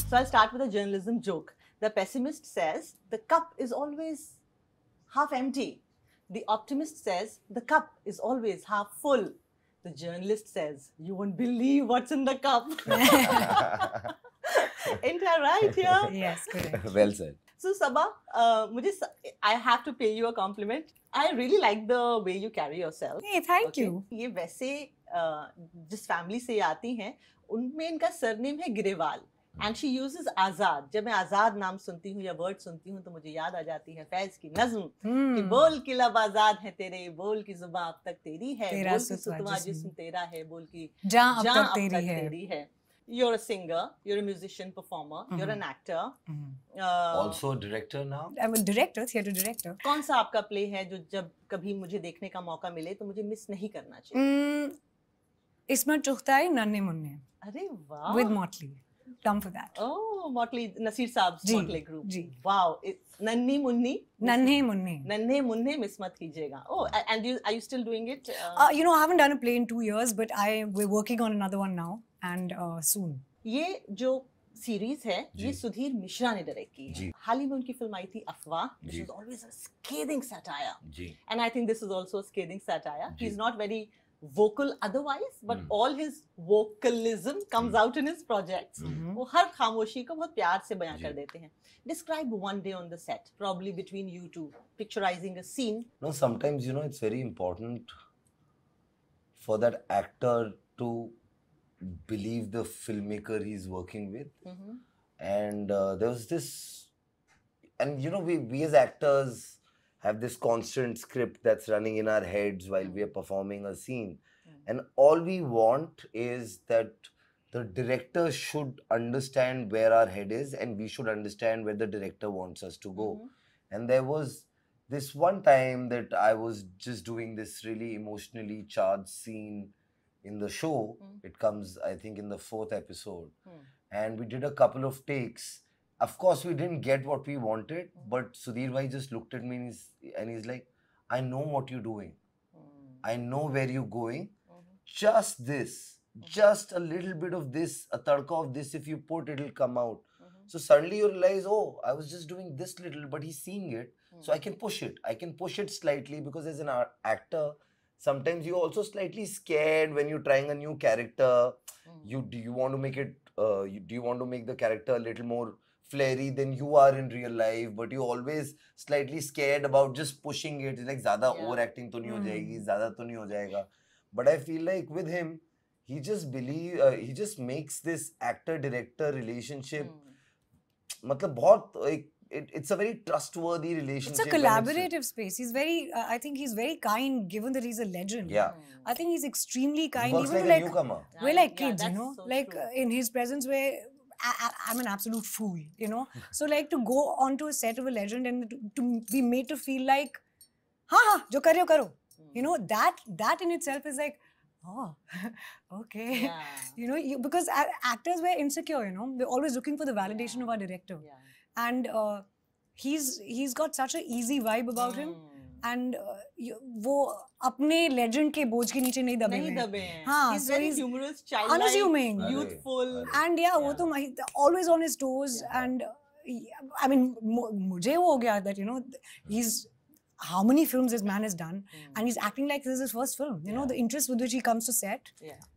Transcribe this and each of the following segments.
So I'll start with a journalism joke. The pessimist says the cup is always half empty. The optimist says the cup is always half full. The journalist says, you won't believe what's in the cup. Ain't I right here? Yes, correct. Well said. So Sabah, I have to pay you a compliment. I really like the way you carry yourself. Hey, thank Okay? you. ये वैसे जिस family से आती हैं, उनमें इनका surname है Grewal. And she uses आजाद. जब मैं आजाद नाम सुनती हूँ या वर्ड सुनती हूँ तो मुझे याद आ जाती है फैज की नज्म कि बोल की लब आजाद है तेरे, बोल की जुबान अब तक तेरी है, बोल की सुतवा जिस्म तेरा है, बोल की जान अब जान तक अब तक तेरी तेरी है. You're a singer, you're a musician, performer, you're an actor. Also a director now? I'm a director, theatre director. कौन सा आपका प्ले है जो जब कभी मुझे देखने का मौका मिले तो मुझे मिस नहीं करना चाहिए? Ismat Chughtai, Nanne Munne. अरे वाह. With Motley. Come for that. Oh, Motley, Nasir Saab's ji, Motley group. Ji. Wow. नन्ही मुन्नी. Nanne Munne. नन्हे मुन्ने मिस मत कीजिएगा. Oh, and are you still doing it? You know, I haven't done a play in 2 years, but we're working on another one now and soon. ये जो series है ये सुधीर मिश्रा ने डायरेक्ट की है. हाल ही में उनकी फिल्म आई थी अफवाह, which was always a scathing satire. And I think this is also a scathing satire. He's not very vocal otherwise, but all his vocalism comes out in his projects. वो हर खामोशी को बहुत प्यार से बयां कर देते हैं. Describe one day on the set, probably between you two, picturizing a scene. No, sometimes, you know, it's very important for that actor to believe the filmmaker he's working with. And there was this, and you know, we as actors have this constant script that's running in our heads while we are performing a scene. And all we want is that the director should understand where our head is and we should understand where the director wants us to go. And there was this one time that I was just doing this really emotionally charged scene in the show. It comes, I think, in the 4th episode. And we did a couple of takes. Of course, we didn't get what we wanted, but Sudhir bhai just looked at me and he's like, I know what you're doing. I know where you're going. Just this, just a little bit of this, a tadka of this, if you put, it'll come out. So suddenly you realize, oh, I was just doing this little, but he's seeing it. So I can push it. I can push it slightly because as an actor, sometimes you're also slightly scared when you're trying a new character. Do you want to make it, do you want to make the character a little more flary than you are in real life, but you're always slightly scared about just pushing it. It's like, ज़्यादा overacting तो नहीं हो जाएगी, ज़्यादा तो नहीं हो जाएगा. But I feel like with him, he just makes this actor-director relationship, मतलब बहुत it's a very trustworthy relationship. It's a collaborative space. He's very, I think he's very kind, given that he's a legend. Yeah. I think he's extremely kind. Works Even like to a newcomer. We're like Yeah, kids, you that's know, so like true. in his presence, where I'm an absolute fool, you know. So like to go onto a set of a legend and to be made to feel like, ha, jo kar rahe ho, karo. You know, that in itself is like, oh, okay. Yeah. You know, because actors were insecure, you know. We're always looking for the validation of our director. And he's got such an easy vibe about him. And वो अपने legend के बोझ के नीचे नहीं दबे हुए हैं. हाँ, he's so very he's humorous, childlike, unassuming, youthful. and yeah, वो तो always on his toes. And I mean, मुझे वो हो गया that, you know, he's how many films this man has done, and he's acting like this is his first film. You know, the interest with which he comes to set,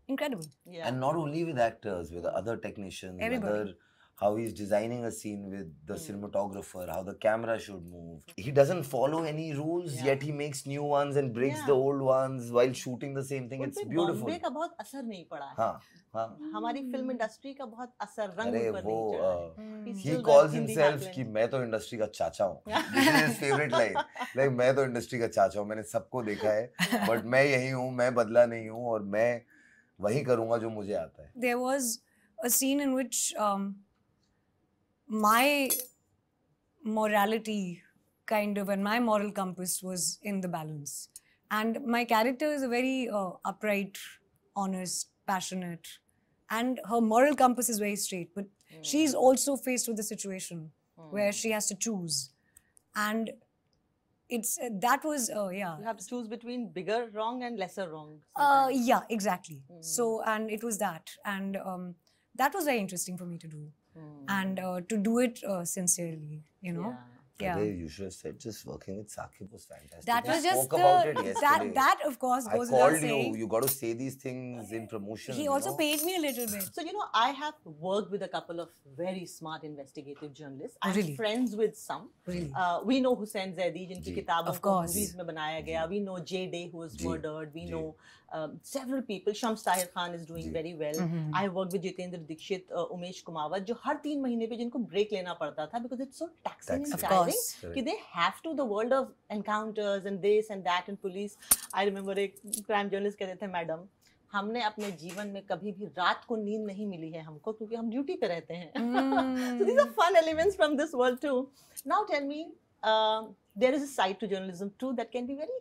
incredible. And not only with actors, with other technicians, Everybody. how he's designing a scene with the cinematographer, how the camera should move. He doesn't follow any rules, yet he makes new ones and breaks the old ones while shooting the same thing. It's beautiful. Bombay का बहुत असर नहीं पड़ा है. हाँ. हमारी film industry का बहुत असर रंग अरे पर नहीं चढ़ा है. He's he still calls the Hindi himself heartland. कि मैं तो इंडस्ट्री का चाचा हूँ. This is his favorite line. Like मैं तो इंडस्ट्री का चाचा हूँ. मैंने सबको देखा है, but मैं यही हूँ. मैं बदला नहीं हूँ और मैं वही करूँगा जो मुझे आता है. There was a scene in which my morality kind of, and my moral compass was in the balance. And my character is a very upright, honest, passionate, and her moral compass is very straight. But she's also faced with a situation where she has to choose. And it's, that was, yeah. You have to choose between bigger wrong and lesser wrong. Yeah, exactly. So, and it was that. And that was very interesting for me to do. and to do it sincerely, you know. Yeah. You should have said just working with Saqib was fantastic. That was just spoke about it yesterday. that of course goes I called without saying. you. You got to say these things in promotion. He also paid me a little bit. So, you know, I have worked with a couple of very smart investigative journalists. I'm really? friends with some. Really? We know Hussain Zaidi, jinki kitabon ko movies mein banaya gaya. We know J Day, who was murdered. We know several people. Shams Tahir Khan is doing very well. I worked with Jitendra Dikshit, Umesh Kumawat, जो हर 3 महीने पे जिनको break लेना पड़ता था because it's so taxing and tiring कि they have to, the world of encounters and this and that and police. I remember एक crime journalist कहते थे, मैडम हमने अपने जीवन में कभी भी रात को नींद नहीं मिली है हमको क्योंकि हम ड्यूटी पे रहते हैं. So these are fun elements from this world too. Now tell me, there is a side to journalism too that can be very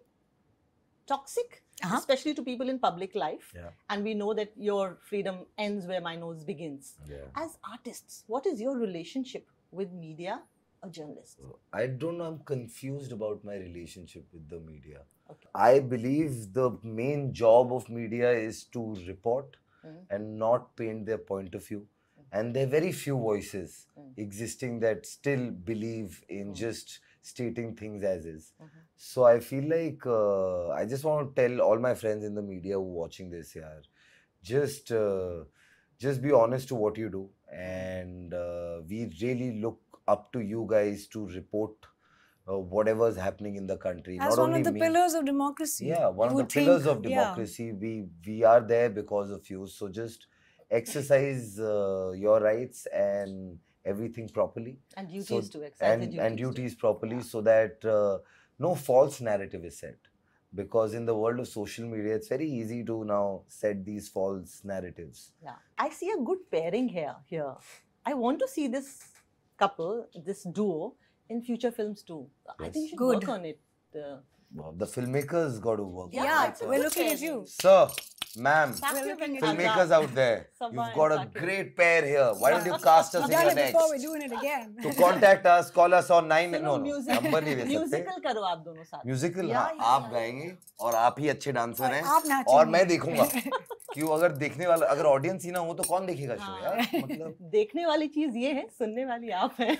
toxic, especially to people in public life. And we know that your freedom ends where my nose begins. As artists, what is your relationship with media or journalists? I don't know. I'm confused about my relationship with the media. Okay. I believe the main job of media is to report and not paint their point of view. And there are very few voices existing that still believe in just stating things as is. So I feel like I just want to tell all my friends in the media who are watching this here, just be honest to what you do, and we really look up to you guys to report whatever is happening in the country. As not one only of the pillars of democracy. Yeah, one of the pillars of democracy. We are there because of you. So just exercise your rights and everything properly. And duties to exercise and duties properly, so that no false narrative is set. Because in the world of social media, it's very easy to now set these false narratives. Yeah, I see a good pairing here. I want to see this couple, this duo, in future films too. Yes. I think you should work on it. Well, the filmmakers got to work. Yeah, we're looking at you. Sir, ma'am, filmmakers out there, you've got a great pair here. Why don't you cast us in your next? Before we're doing it again. To contact us, call us on 9... No, number नहीं दे सकते. Musical करो आप दोनों साथ. Musical, हाँ, आप गाएंगे और आप ही अच्छे डांसर हैं और मैं देखूंगा. क्यों, अगर देखने वाला, अगर ऑडियंस ही ना हो तो कौन देखेगा शो यार? मतलब देखने वाली चीज ये है, सुनने वाली आप हैं.